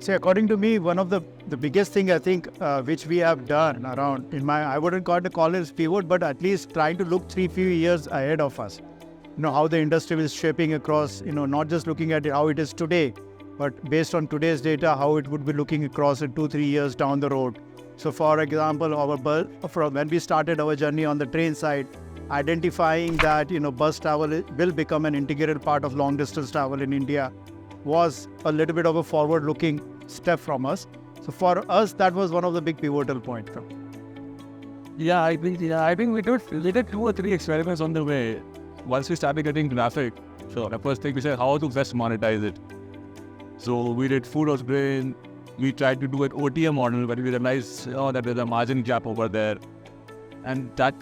See, according to me, one of the biggest thing I think which we have done around I wouldn't call it pivot, but at least trying to look few years ahead of us. How the industry is shaping across, not just looking at how it is today, but based on today's data, how it would be looking across in 2-3 years down the road. So for example, from when we started our journey on the train side, identifying that, bus travel will become an integral part of long distance travel in India was a little bit of a forward-looking step from us. So for us, that was one of the big pivotal points. Yeah, I think we did 2 or 3 experiments on the way. Once we started getting traffic, so the first thing we said, how to best monetize it. So we did food or grain. We tried to do an OTA model, but we realized that there's a margin gap over there, and that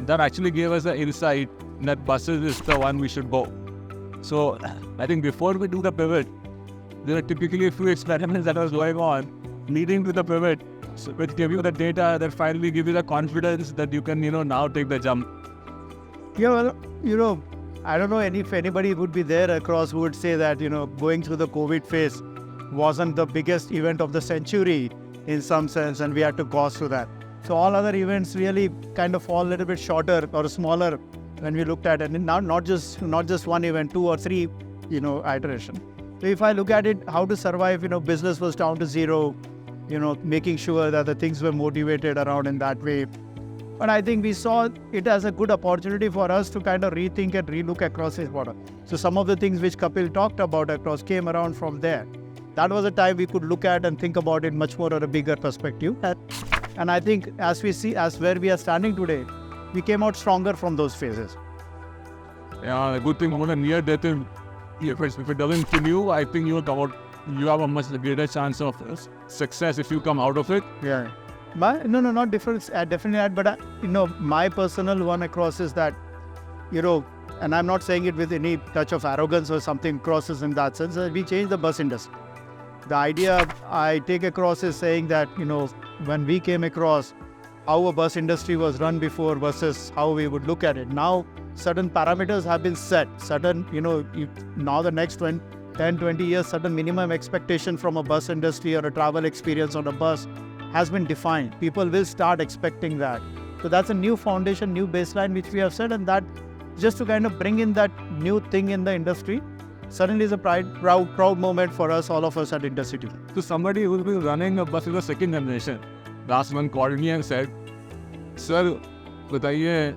actually gave us the insight that buses is the one we should go. So I think before we do the pivot, there are typically a few experiments that was going on leading to the pivot, which give you the data that finally give you the confidence that you can, now take the jump. Yeah, well, I don't know if anybody would be there across who would say that, going through the COVID phase wasn't the biggest event of the century in some sense, and we had to go through that. So all other events really kind of fall a little bit shorter or smaller when we looked at it. And not just one event, 2 or 3, iteration. So if I look at it, how to survive, business was down to zero, making sure that the things were motivated around in that way. But I think we saw it as a good opportunity for us to kind of rethink and relook across this border. So some of the things which Kapil talked about across came around from there. That was a time we could look at and think about it much more on a bigger perspective. And I think as where we are standing today, we came out stronger from those phases. Yeah, the good thing about a near death is, if it doesn't kill you, I think you have a much greater chance of success if you come out of it. Yeah. Not different. Definitely, but my personal one across is that, and I'm not saying it with any touch of arrogance or something crosses in that sense. We changed the bus industry. The idea I take across is saying that, when we came across how a bus industry was run before versus how we would look at it. Now, certain parameters have been set. Certain, now the next 10, 20 years, certain minimum expectation from a bus industry or a travel experience on a bus has been defined. People will start expecting that. So that's a new foundation, new baseline which we have set, and that just to kind of bring in that new thing in the industry, suddenly is a proud moment for us, all of us at IntrCity. So somebody who's been running a bus in the second generation, last one called me and said, "Sir, बताइए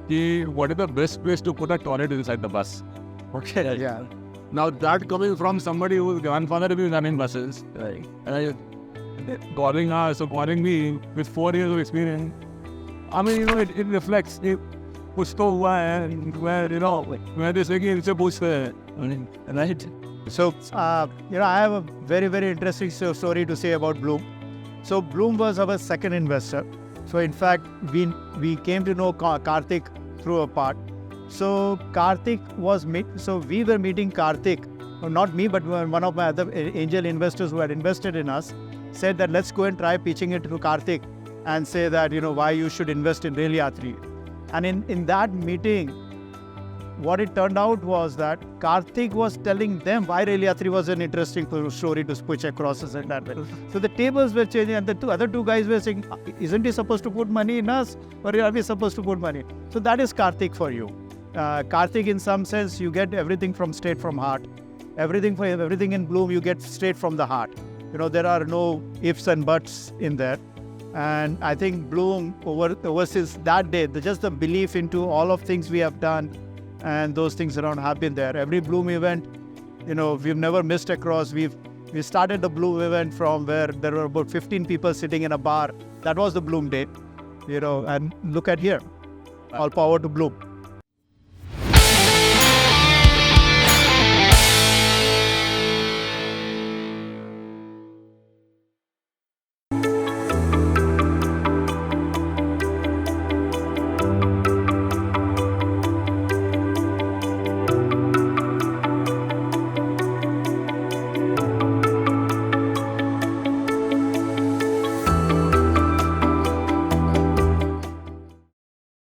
कि what is the best place to put a toilet inside the bus?" Okay. Yeah. Now that coming from somebody whose grandfather has been running buses, right? And calling me with 4 years of experience. I mean, it reflects. कुछ तो हुआ है where they say कि इनसे पूछते हैं, right? So, I have a very, very interesting story to say about Blume. So, Blume was our second investor. So, in fact, we came to know Karthik through a part. So, we were meeting Karthik, not me, but one of my other angel investors who had invested in us, said that let's go and try pitching it to Karthik and say that, why you should invest in Raizada. And in that meeting, what it turned out was that Karthik was telling them why Raizada was an interesting story to push across us in that way. So the tables were changing, and the other two guys were saying, isn't he supposed to put money in us, or are we supposed to put money? So that is Karthik for you. Karthik, in some sense, you get everything straight from heart. Everything in Blume, you get straight from the heart. There are no ifs and buts in there. And I think Blume, over since that day, just the belief into all of things we have done and those things around have been there. Every Blume event, we've never missed across. We started the Blume event from where there were about 15 people sitting in a bar. That was the Blume day, and look at here. All power to Blume.